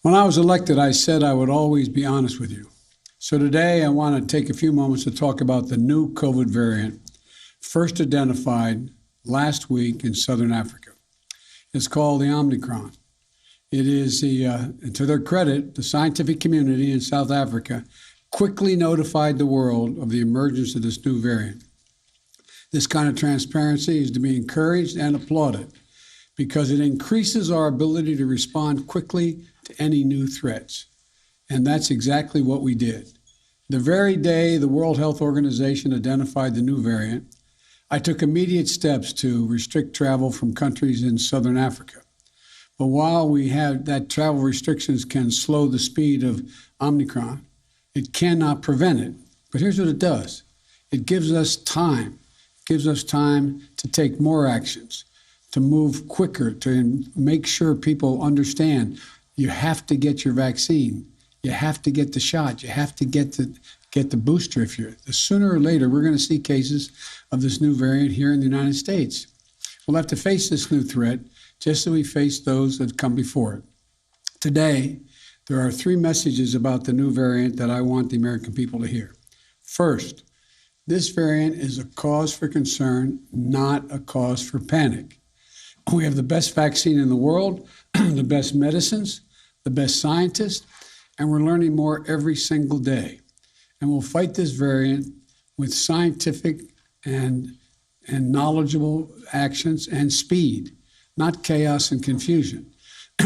When I was elected, I said I would always be honest with you. So today I want to take a few moments to talk about the new COVID variant, first identified last week in Southern Africa. It's called the Omicron. It is, to their credit, the scientific community in South Africa quickly notified the world of the emergence of this new variant. This kind of transparency is to be encouraged and applauded because it increases our ability to respond quickly to any new threats. And that's exactly what we did. The very day the World Health Organization identified the new variant, I took immediate steps to restrict travel from countries in Southern Africa. But while we have that travel restrictions can slow the speed of Omicron, it cannot prevent it. But here's what it does. It gives us time. It gives us time to take more actions, to move quicker, to make sure people understand you have to get your vaccine. You have to get the shot. You have to get the booster. The sooner or later, we're going to see cases of this new variant here in the United States. We'll have to face this new threat just as we face those that come before it. Today, there are three messages about the new variant that I want the American people to hear. First, this variant is a cause for concern, not a cause for panic. We have the best vaccine in the world, the best medicines, the best scientists, and we're learning more every single day. And we'll fight this variant with scientific and knowledgeable actions and speed, not chaos and confusion.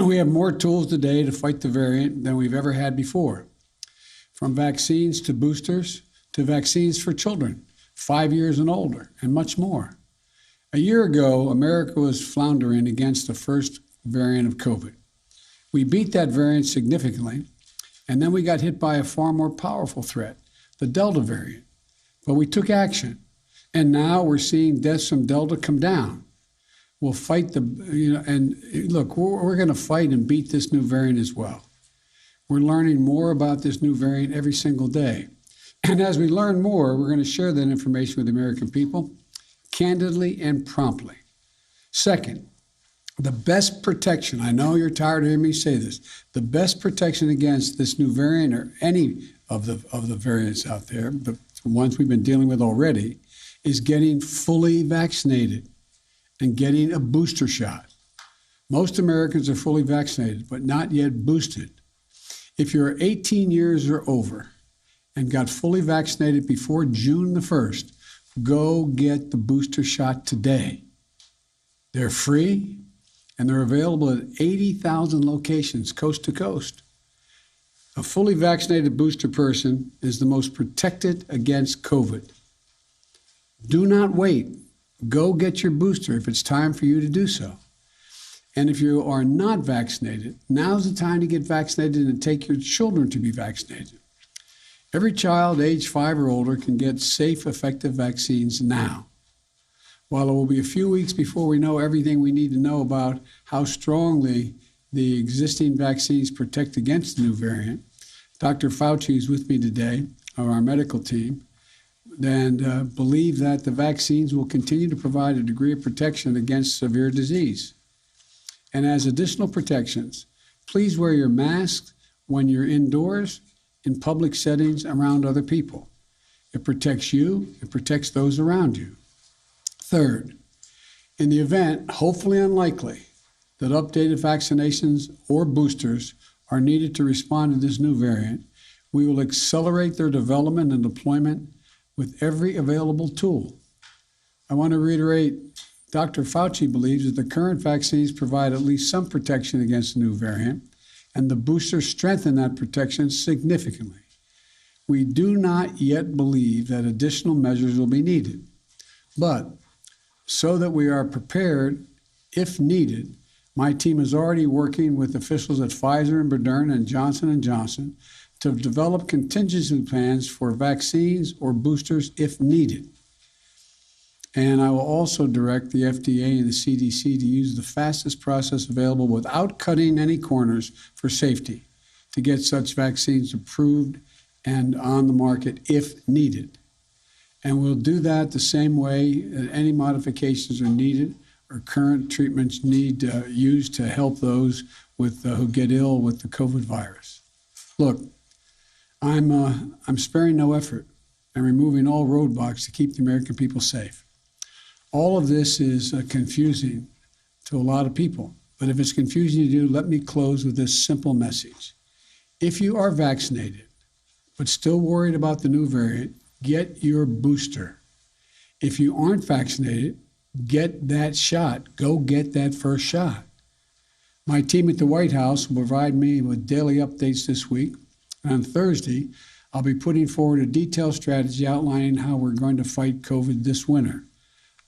We have more tools today to fight the variant than we've ever had before, from vaccines to boosters to vaccines for children, 5 years and older, and much more. A year ago, America was floundering against the first variant of COVID. We beat that variant significantly, and then we got hit by a far more powerful threat, the Delta variant. But we took action, and now we're seeing deaths from Delta come down. We'll fight and look, we're going to fight and beat this new variant as well. We're learning more about this new variant every single day. And as we learn more, we're going to share that information with the American people candidly and promptly. Second, the best protection, I know you're tired of hearing me say this, the best protection against this new variant or any of the variants out there, the ones we've been dealing with already, is getting fully vaccinated and getting a booster shot. Most Americans are fully vaccinated, but not yet boosted. If you're 18 years or over and got fully vaccinated before June the 1st, go get the booster shot today. They're free and they're available at 80,000 locations coast to coast. A fully vaccinated booster person is the most protected against COVID. Do not wait. Go get your booster if it's time for you to do so. And if you are not vaccinated, now's the time to get vaccinated and take your children to be vaccinated. Every child age 5 or older can get safe, effective vaccines now. While it will be a few weeks before we know everything we need to know about how strongly the existing vaccines protect against the new variant, Dr. Fauci is with me today, of our medical team, and believe that the vaccines will continue to provide a degree of protection against severe disease. And as additional protections, please wear your mask when you're indoors, in public settings, around other people. It protects you, it protects those around you. Third, in the event, hopefully unlikely, that updated vaccinations or boosters are needed to respond to this new variant, we will accelerate their development and deployment with every available tool. I want to reiterate, Dr. Fauci believes that the current vaccines provide at least some protection against the new variant, and the boosters strengthen that protection significantly. We do not yet believe that additional measures will be needed, but so that we are prepared if needed, my team is already working with officials at Pfizer and Moderna and Johnson & Johnson to develop contingency plans for vaccines or boosters if needed. And I will also direct the FDA and the CDC to use the fastest process available without cutting any corners for safety to get such vaccines approved and on the market if needed. And we'll do that the same way that any modifications are needed or current treatments need used to help those with who get ill with the COVID virus. Look, I'm sparing no effort and removing all roadblocks to keep the American people safe. All of this is confusing to a lot of people, but if it's confusing to you, let me close with this simple message. If you are vaccinated, but still worried about the new variant, get your booster. If you aren't vaccinated, get that shot. Go get that first shot. My team at the White House will provide me with daily updates this week. And on Thursday, I'll be putting forward a detailed strategy outlining how we're going to fight COVID this winter,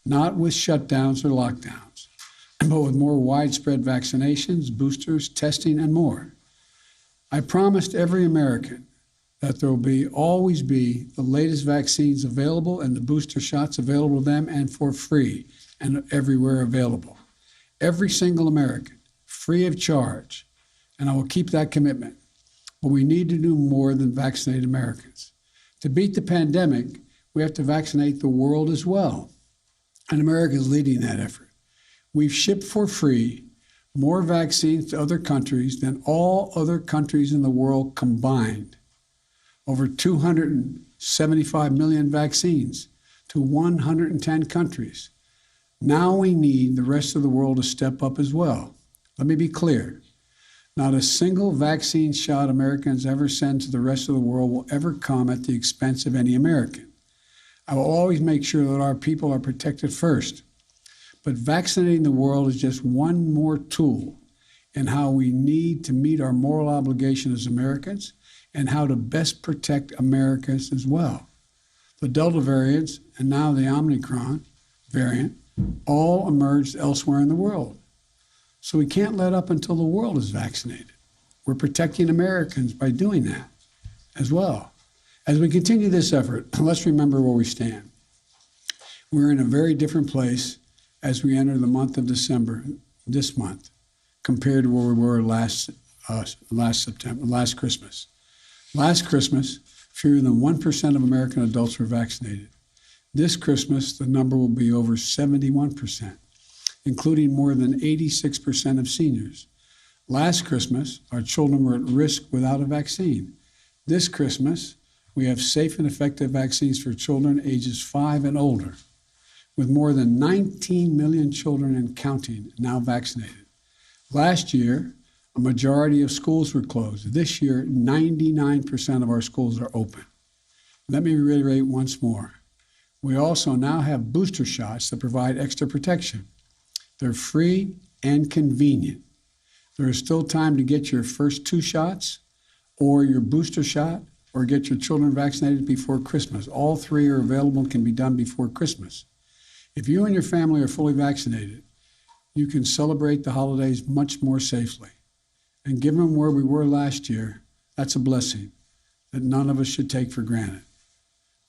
not with shutdowns or lockdowns, but with more widespread vaccinations, boosters, testing, and more. I promised every American that there will always be the latest vaccines available and the booster shots available to them and for free and everywhere available. Every single American, free of charge, and I will keep that commitment. But we need to do more than vaccinate Americans. To beat the pandemic, we have to vaccinate the world as well, and America is leading that effort. We've shipped for free more vaccines to other countries than all other countries in the world combined. Over 275 million vaccines to 110 countries. Now we need the rest of the world to step up as well. Let me be clear. Not a single vaccine shot Americans ever send to the rest of the world will ever come at the expense of any American. I will always make sure that our people are protected first. But vaccinating the world is just one more tool in how we need to meet our moral obligation as Americans and how to best protect Americans as well. The Delta variants and now the Omicron variant all emerged elsewhere in the world. So we can't let up until the world is vaccinated. We're protecting Americans by doing that as well. As we continue this effort, let's remember where we stand. We're in a very different place as we enter the month of December, this month, compared to where we were last Christmas. Last Christmas, fewer than 1% of American adults were vaccinated. This Christmas, the number will be over 71%, including more than 86% of seniors. Last Christmas, our children were at risk without a vaccine. This Christmas, we have safe and effective vaccines for children ages 5 and older, with more than 19 million children and counting now vaccinated. Last year, a majority of schools were closed. This year, 99% of our schools are open. Let me reiterate once more. We also now have booster shots that provide extra protection. They're free and convenient. There is still time to get your first 2 shots or your booster shot or get your children vaccinated before Christmas. All 3 are available and can be done before Christmas. If you and your family are fully vaccinated, you can celebrate the holidays much more safely. And given where we were last year, that's a blessing that none of us should take for granted.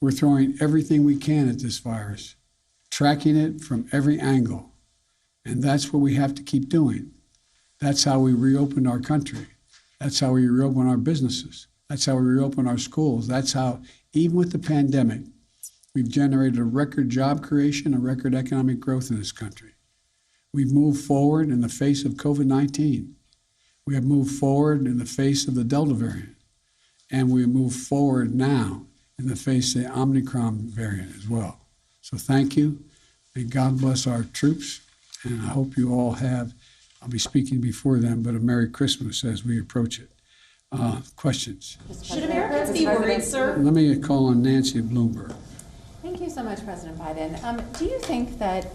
We're throwing everything we can at this virus, tracking it from every angle. And that's what we have to keep doing. That's how we reopen our country. That's how we reopen our businesses. That's how we reopen our schools. That's how, even with the pandemic, we've generated a record job creation, a record economic growth in this country. We've moved forward in the face of COVID-19. We have moved forward in the face of the Delta variant. And we move forward now in the face of the Omicron variant as well. So thank you. May God bless our troops. And I hope you all have, I'll be speaking before them, but a Merry Christmas as we approach it. Questions? Should Americans be worried, sir? Let me call on Nancy at Bloomberg. Thank you so much, President Biden. Do you think that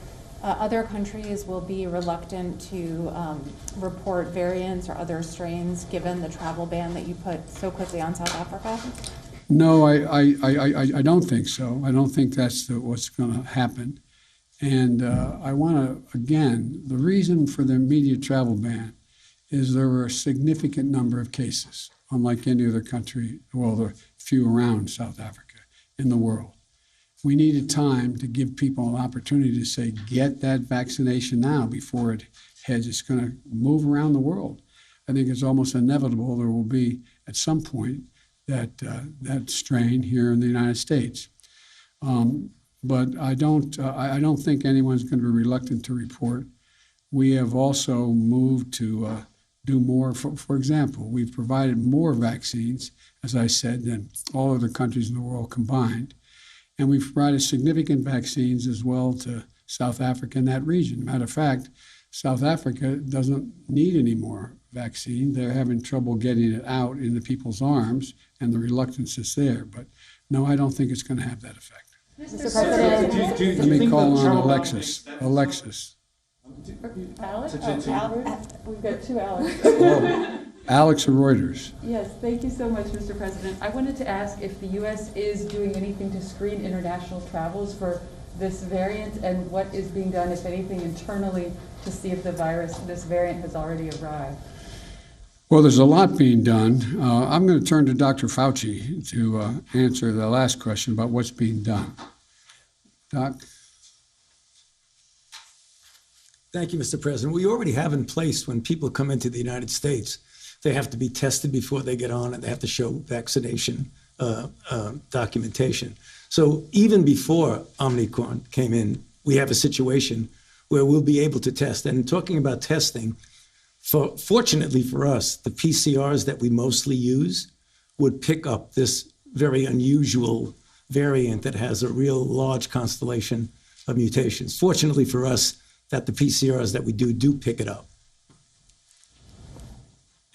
other countries will be reluctant to report variants or other strains given the travel ban that you put so quickly on South Africa? No, I don't think so. I don't think that's what's going to happen. And I want to, again, the reason for the immediate travel ban is there were a significant number of cases, unlike any other country, well, there are few around South Africa in the world. We needed time to give people an opportunity to say, get that vaccination now before it heads. It's going to move around the world. I think it's almost inevitable there will be, at some point, that strain here in the United States. but I don't think anyone's going to be reluctant to report. We have also moved to do more. For example, we've provided more vaccines, as I said, than all other countries in the world combined. And we've provided significant vaccines as well to South Africa and that region. Matter of fact, South Africa doesn't need any more vaccine. They're having trouble getting it out into people's arms, and the reluctance is there. But no, I don't think it's going to have that effect. Mr. President, Let me call on Alexis. Alexis. Alex? We've got two Alex. Alex of Reuters. Yes, thank you so much, Mr. President. I wanted to ask if the U.S. is doing anything to screen international travels for this variant, and what is being done, if anything, internally to see if this variant has already arrived. Well, there's a lot being done. I'm going to turn to Dr. Fauci to answer the last question about what's being done. Doc? Thank you, Mr. President. We already have in place when people come into the United States, they have to be tested before they get on, and they have to show vaccination documentation. So even before Omicron came in, we have a situation where we'll be able to test. And talking about testing, fortunately for us, the PCRs that we mostly use would pick up this very unusual variant that has a real large constellation of mutations. Fortunately for us, that the PCRs that we do pick it up.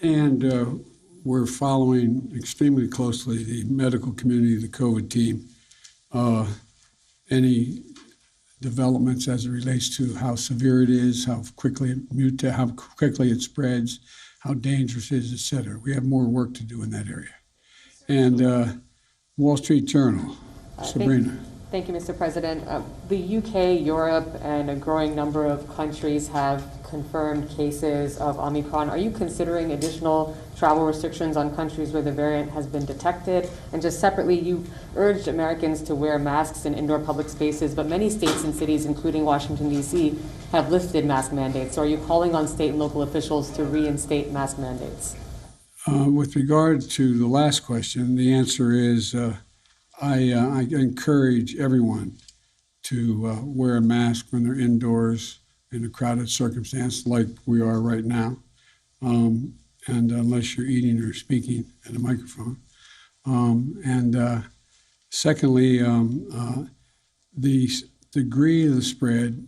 And we're following extremely closely the medical community, the COVID team, any developments as it relates to how severe it is, how quickly it mutates, how quickly it spreads, how dangerous it is, et cetera. We have more work to do in that area. And Wall Street Journal, Sabrina. Thank you, Mr. President. The UK, Europe, and a growing number of countries have confirmed cases of Omicron. Are you considering additional travel restrictions on countries where the variant has been detected? And just separately, you urged Americans to wear masks in indoor public spaces, but many states and cities, including Washington, D.C., have lifted mask mandates. So are you calling on state and local officials to reinstate mask mandates? With regard to the last question, the answer is I encourage everyone to wear a mask when they're indoors in a crowded circumstance like we are right now, and unless you're eating or speaking at a microphone. Secondly, the degree of the spread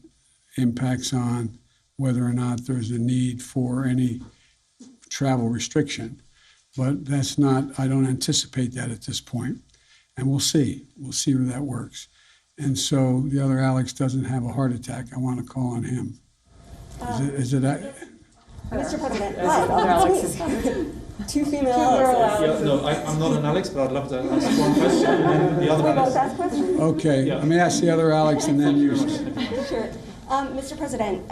impacts on whether or not there's a need for any travel restriction. But that's not, I don't anticipate that at this point. And we'll see where that works. And so the other Alex doesn't have a heart attack. I want to call on him. Is it Mr. President, Other Alex is here. two female Alexes. Yeah, no, I'm not an Alex, but I'd love to ask one question. And the other We both Alex. ask questions? Okay, Yeah. let me ask the other Alex and then you. Sure. Mr. President,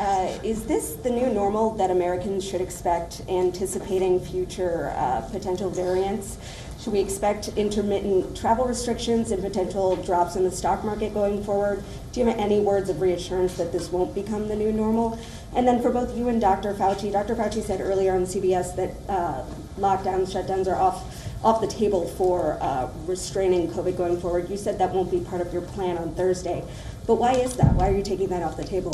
is this the new normal that Americans should expect, anticipating future potential variants? Should we expect intermittent travel restrictions and potential drops in the stock market going forward? Do you have any words of reassurance that this won't become the new normal? And then for both you and Dr. Fauci said earlier on CBS that lockdowns, shutdowns are off the table for restraining COVID going forward. You said that won't be part of your plan on Thursday. But why is that? Why are you taking that off the table?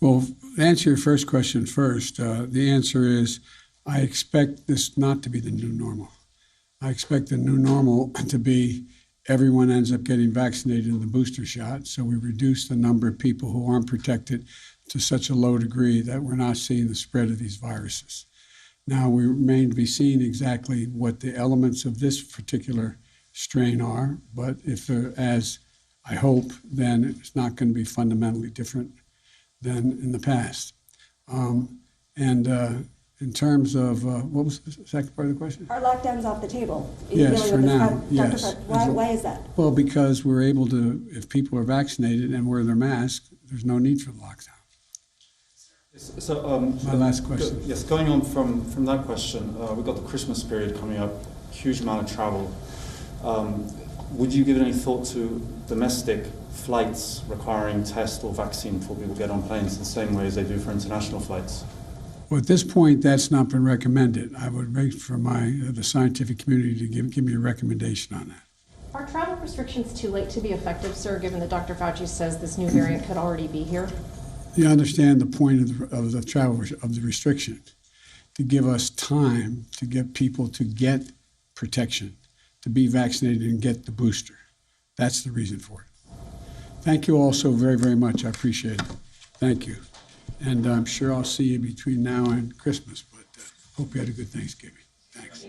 Well, to answer your first question first, the answer is I expect this not to be the new normal. I expect the new normal to be everyone ends up getting vaccinated in the booster shot, so we reduce the number of people who aren't protected to such a low degree that we're not seeing the spread of these viruses. Now, we remain to be seen exactly what the elements of this particular strain are, but if they're, as I hope, then it's not going to be fundamentally different than in the past. In terms of, what was the second part of the question? Are lockdowns off the table? Yes, for now, Dr. yes. Why is that? Well, because we're able to, if people are vaccinated and wear their mask, there's no need for the lockdown. So, My last question. Yes, going on from that question, we've got the Christmas period coming up, huge amount of travel. Would you give any thought to domestic flights requiring test or vaccine before people get on planes the same way as they do for international flights? Well, at this point, that's not been recommended. I would wait for the scientific community to give me a recommendation on that. are travel restrictions too late to be effective, sir, given that Dr. Fauci says this new variant could already be here? You understand the point of the travel of the restriction, to give us time to get people to get protection, to be vaccinated and get the booster. That's the reason for it. Thank you all so very, very much. I appreciate it. Thank you. And I'm sure I'll see you between now and Christmas, but hope you had a good Thanksgiving. Thanks.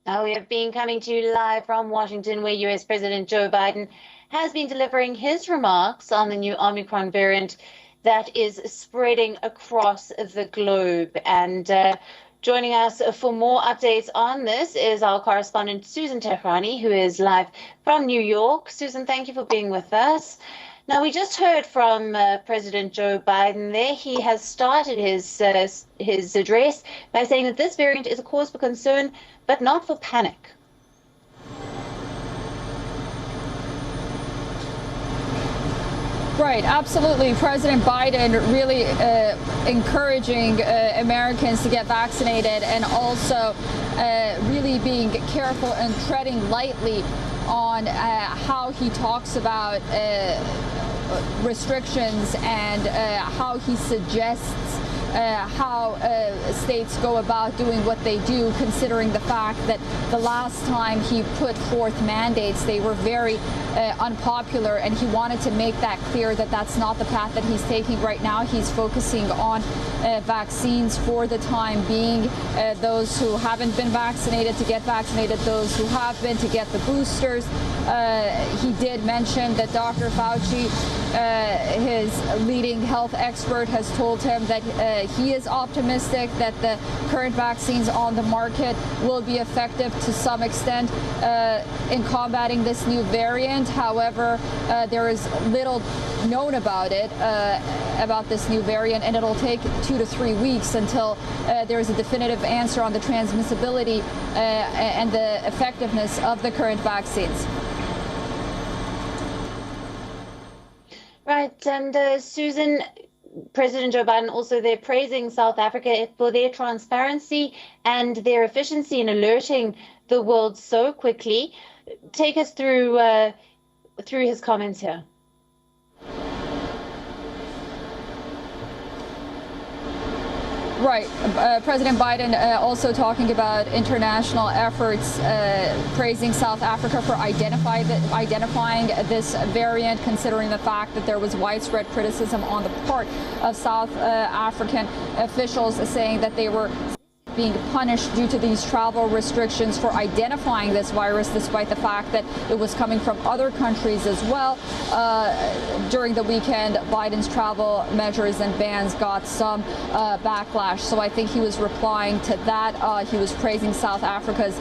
Now we have been coming to you live from Washington, where U.S. President Joe Biden has been delivering his remarks on the new Omicron variant that is spreading across the globe. And joining us for more updates on this is our correspondent, Susan Tehrani, who is live from New York. Susan, thank you for being with us. Now, we just heard from President Joe Biden there. He has started his address by saying that this variant is a cause for concern, but not for panic. Right, absolutely. President Biden really encouraging Americans to get vaccinated, and also really being careful and treading lightly on how he talks about restrictions and how he suggests how states go about doing what they do, considering the fact that the last time he put forth mandates, they were very unpopular, and he wanted to make that clear that that's not the path that he's taking right now. He's focusing on vaccines for the time being, those who haven't been vaccinated to get vaccinated, those who have been to get the boosters. He did mention that Dr. Fauci, his leading health expert, has told him that he is optimistic that the current vaccines on the market will be effective to some extent in combating this new variant. However, there is little known about it, about this new variant, and it'll take 2 to 3 weeks until there is a definitive answer on the transmissibility and the effectiveness of the current vaccines. Right, and Susan, President Joe Biden also there praising South Africa for their transparency and their efficiency in alerting the world so quickly. Take us through his comments here. Right. President Biden also talking about international efforts, praising South Africa for identifying this variant, considering the fact that there was widespread criticism on the part of South African officials, saying that they were being punished due to these travel restrictions for identifying this virus, despite the fact that it was coming from other countries as well. During the weekend, Biden's travel measures and bans got some backlash. So I think he was replying to that. He was praising South Africa's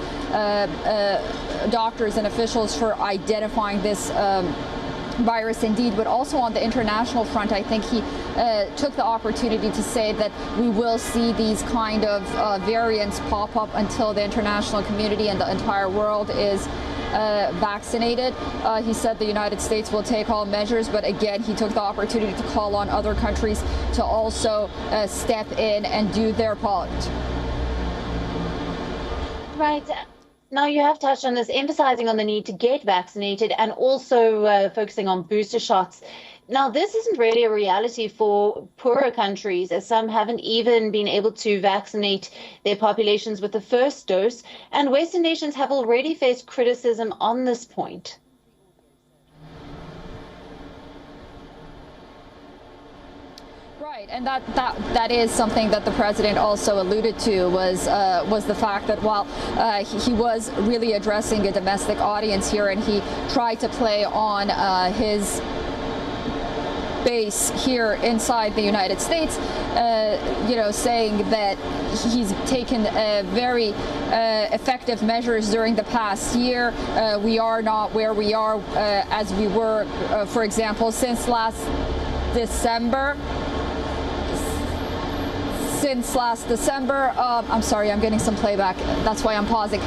doctors and officials for identifying this virus indeed, but also on the international front, I think he took the opportunity to say that we will see these kind of variants pop up until the international community and the entire world is vaccinated. He said the United States will take all measures, but again, he took the opportunity to call on other countries to also step in and do their part. Right. Now, you have touched on this, emphasizing on the need to get vaccinated and also focusing on booster shots. Now, this isn't really a reality for poorer countries, as some haven't even been able to vaccinate their populations with the first dose, and Western nations have already faced criticism on this point. Right, and that is something that the president also alluded to, was the fact that while he was really addressing a domestic audience here, and he tried to play on his base here inside the United States, saying that he's taken very effective measures during the past year. We are not where we are as we were, for example, since last December. since last December. I'm sorry, I'm getting some playback. That's why I'm pausing.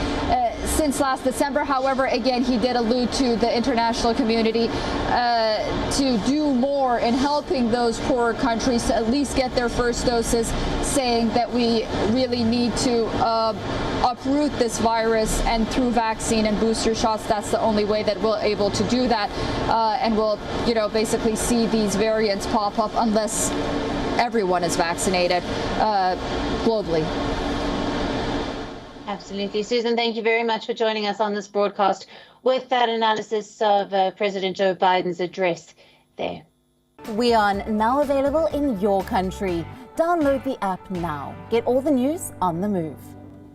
Since last December, however, again, he did allude to the international community to do more in helping those poorer countries to at least get their first doses, saying that we really need to uproot this virus, and through vaccine and booster shots, that's the only way that we're able to do that, and we'll, basically see these variants pop up unless everyone is vaccinated globally. Absolutely. Susan, thank you very much for joining us on this broadcast with that analysis of President Joe Biden's address there. WION, now available in your country. Download the app now. Get all the news on the move.